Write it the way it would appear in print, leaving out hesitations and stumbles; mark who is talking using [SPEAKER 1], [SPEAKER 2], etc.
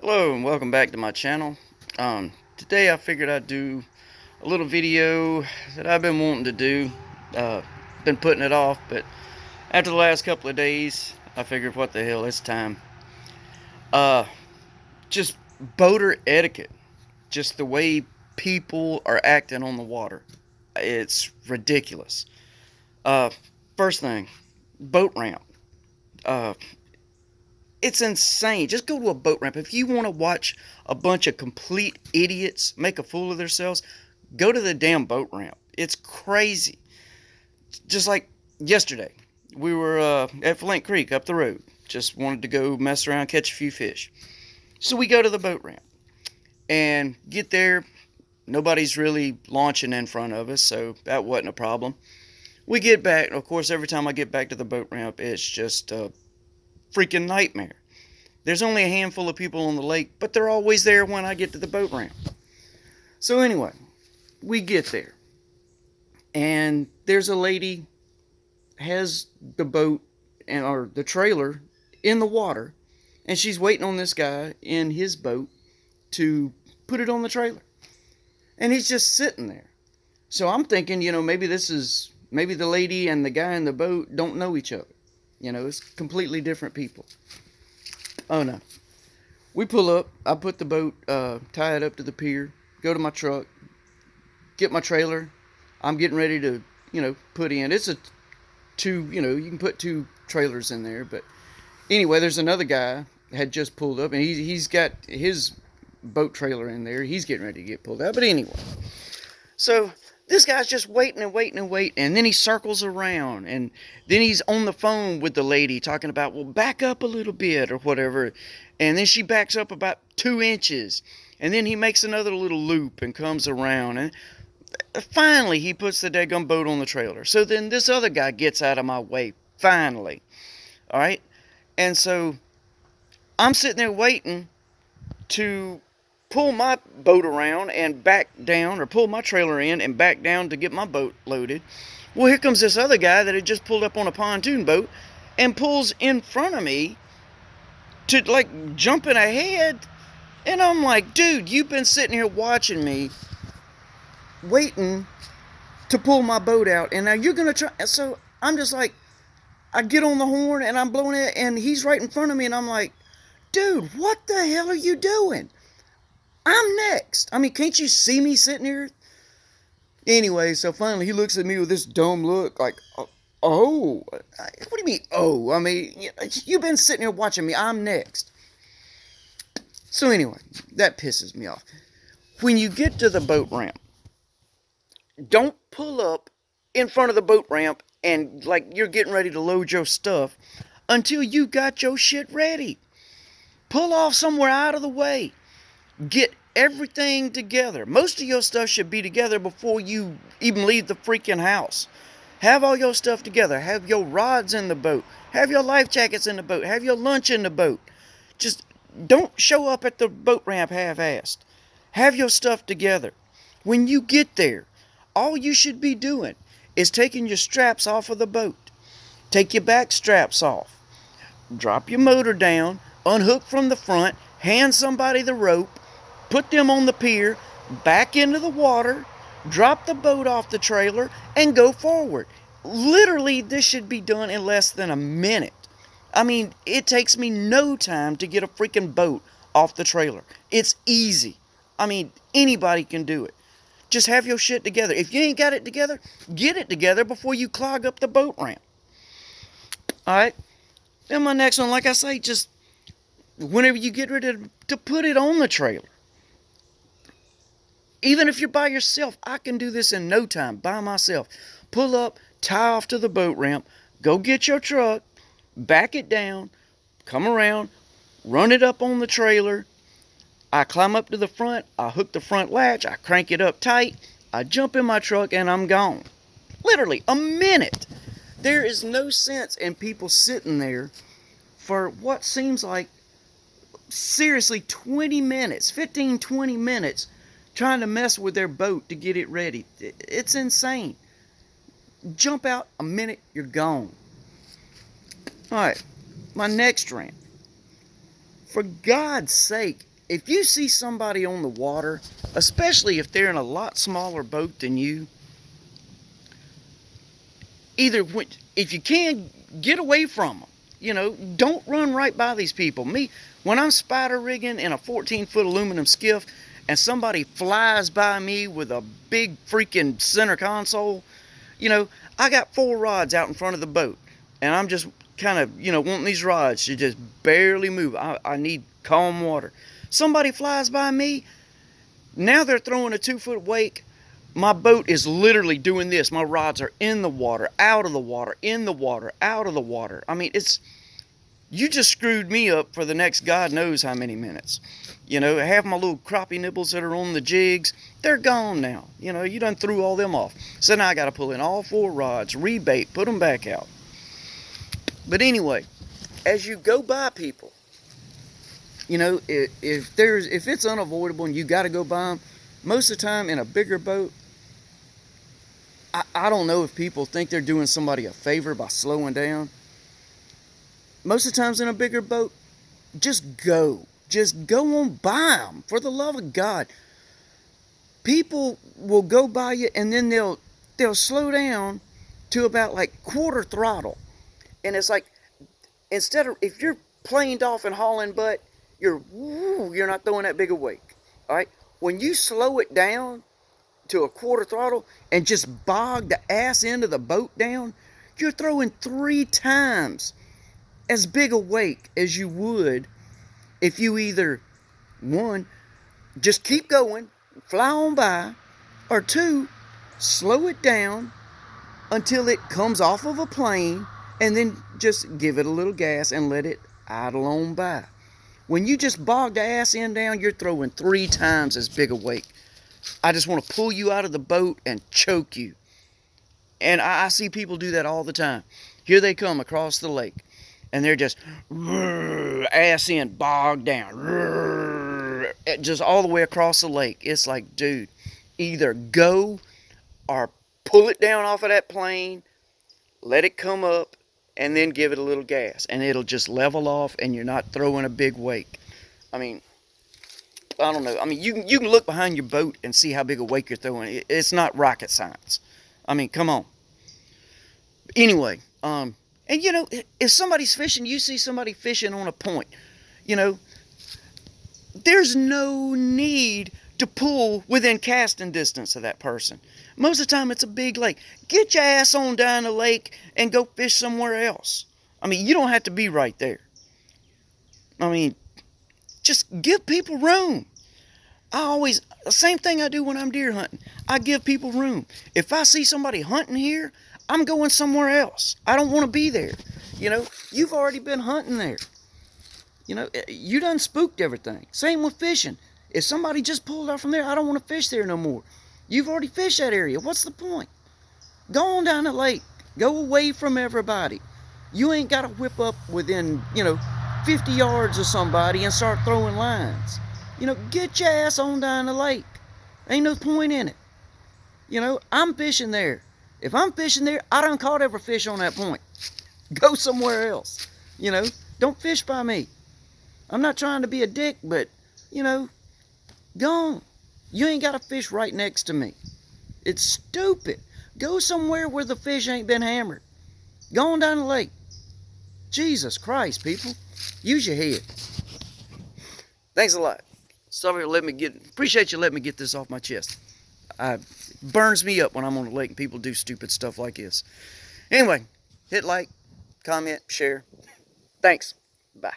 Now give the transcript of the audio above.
[SPEAKER 1] Hello and welcome back to my channel. Today I figured I'd do a little video that I've been wanting to do. Been putting it off, but after the last couple of days, I figured what the hell, it's time. Uh, just boater etiquette. Just the way people are acting on the water. It's ridiculous. Uh, First thing, boat ramp. Uh, It's insane. Just go to a boat ramp. If you want to watch a bunch of complete idiots make a fool of themselves, go to the damn boat ramp. It's crazy. Just like yesterday, we were at Flint Creek up the road. Just wanted to go mess around, catch a few fish. So we go to the boat ramp and get there. Nobody's really launching in front of us, so that wasn't a problem. We get back, and of course, every time I get back to the boat ramp, it's just a freaking nightmare. There's only a handful of people on the lake, but they're always there when I get to the boat ramp. So anyway, we get there, and there's a lady has the boat or the trailer in the water, and she's waiting on this guy in his boat to put it on the trailer, and he's just sitting there. So I'm thinking, maybe the lady and the guy in the boat don't know each other. It's completely different people. Oh no. We pull up. I put the boat, tie it up to the pier, go to my truck, get my trailer. I'm getting ready to, put in. It's a two, you can put two trailers in there. But anyway, there's another guy had just pulled up, and he's got his boat trailer in there. He's getting ready to get pulled out. But anyway, so this guy's just waiting and waiting and waiting, and then he circles around, and then he's on the phone with the lady talking about, well, back up a little bit or whatever, and then she backs up about 2 inches, and then he makes another little loop and comes around, and finally he puts the daggum boat on the trailer. So then this other guy gets out of my way, finally, all right? And so I'm sitting there waiting to pull my boat around and back down, or pull my trailer in and back down to get my boat loaded. Well, here comes this other guy that had just pulled up on a pontoon boat and pulls in front of me to, like, jumping ahead. And I'm like, dude, you've been sitting here watching me, waiting to pull my boat out, and now you're going to try. So I'm just like, I get on the horn and I'm blowing it, and he's right in front of me, and I'm like, dude, what the hell are you doing? I'm next. I mean, can't you see me sitting here? Anyway, so finally he looks at me with this dumb look, like, oh, what do you mean, oh? I mean, you've been sitting here watching me. I'm next. So anyway, that pisses me off. When you get to the boat ramp, don't pull up in front of the boat ramp and like you're getting ready to load your stuff until you got your shit ready. Pull off somewhere out of the way. Get everything together. Most of your stuff should be together before you even leave the freaking house. Have all your stuff together. Have your rods in the boat. Have your life jackets in the boat. Have your lunch in the boat. Just don't show up at the boat ramp half-assed. Have your stuff together. When you get there, all you should be doing is taking your straps off of the boat. Take your back straps off. Drop your motor down. Unhook from the front. Hand somebody the rope. Put them on the pier, back into the water, drop the boat off the trailer, and go forward. Literally, this should be done in less than a minute. I mean, it takes me no time to get a freaking boat off the trailer. It's easy. I mean, anybody can do it. Just have your shit together. If you ain't got it together, get it together before you clog up the boat ramp. Alright? Then my next one, like I say, just whenever you get ready to put it on the trailer. Even if you're by yourself, I can do this in no time, by myself. Pull up, tie off to the boat ramp, go get your truck, back it down, come around, run it up on the trailer. I climb up to the front, I hook the front latch, I crank it up tight, I jump in my truck, and I'm gone. Literally, a minute. There is no sense in people sitting there for what seems like, seriously, 20 minutes, 15, 20 minutes, trying to mess with their boat to get it ready. It's insane. Jump out a minute, you're gone. Alright, my next rant. For God's sake, if you see somebody on the water, especially if they're in a lot smaller boat than you, either if you can, get away from them. You know, don't run right by these people. Me, when I'm spider rigging in a 14-foot aluminum skiff and somebody flies by me with a big freaking center console, you know, I got 4 rods out in front of the boat, and I'm just kind of, you know, wanting these rods to just barely move. I need calm water. Somebody flies by me, now they're throwing a 2-foot wake. My boat is literally doing this. My rods are in the water, out of the water, in the water, out of the water. I mean, you just screwed me up for the next God knows how many minutes. You know, half my little crappie nibbles that are on the jigs, they're gone now. You know, you done threw all them off. So now I got to pull in all 4 rods, rebait, put them back out. But anyway, as you go by people, you know, if it's unavoidable and you got to go by them, most of the time in a bigger boat, I don't know if people think they're doing somebody a favor by slowing down. Most of the times in a bigger boat, just go. Just go on by them, for the love of God. People will go by you and then they'll slow down to about like quarter throttle. And it's like, instead of, if you're planed off and hauling butt, you're not throwing that big a wake. All right? When you slow it down to a quarter throttle and just bog the ass end of the boat down, you're throwing 3 times as big a wake as you would if you either, 1, just keep going, fly on by, or 2, slow it down until it comes off of a plane and then just give it a little gas and let it idle on by. When you just bog the ass end down, you're throwing 3 times as big a wake. I just want to pull you out of the boat and choke you. And I see people do that all the time. Here they come across the lake, and they're just ass in, bogged down, just all the way across the lake. It's like, dude, either go or pull it down off of that plane, let it come up, and then give it a little gas, and it'll just level off, and you're not throwing a big wake. I mean, I don't know. I mean, you can look behind your boat and see how big a wake you're throwing. It's not rocket science. I mean, come on. Anyway, and you know, if somebody's fishing, you see somebody fishing on a point, you know, there's no need to pull within casting distance of that person. Most of the time, it's a big lake. Get your ass on down the lake and go fish somewhere else. I mean, you don't have to be right there. I mean, just give people room. The same thing I do when I'm deer hunting. I give people room. If I see somebody hunting here, I'm going somewhere else. I don't want to be there. You know, you've already been hunting there. You know, you done spooked everything. Same with fishing. If somebody just pulled out from there, I don't want to fish there no more. You've already fished that area. What's the point? Go on down the lake. Go away from everybody. You ain't got to whip up within, 50 yards of somebody and start throwing lines. Get your ass on down the lake. Ain't no point in it. I'm fishing there. If I'm fishing there, I done caught every fish on that point. Go somewhere else. Don't fish by me. I'm not trying to be a dick, but, go on. You ain't got to fish right next to me. It's stupid. Go somewhere where the fish ain't been hammered. Go on down the lake. Jesus Christ, people. Use your head. Thanks a lot. Appreciate you letting me get this off my chest. It burns me up when I'm on the lake and people do stupid stuff like this. Anyway, hit like, comment, share. Thanks. Bye.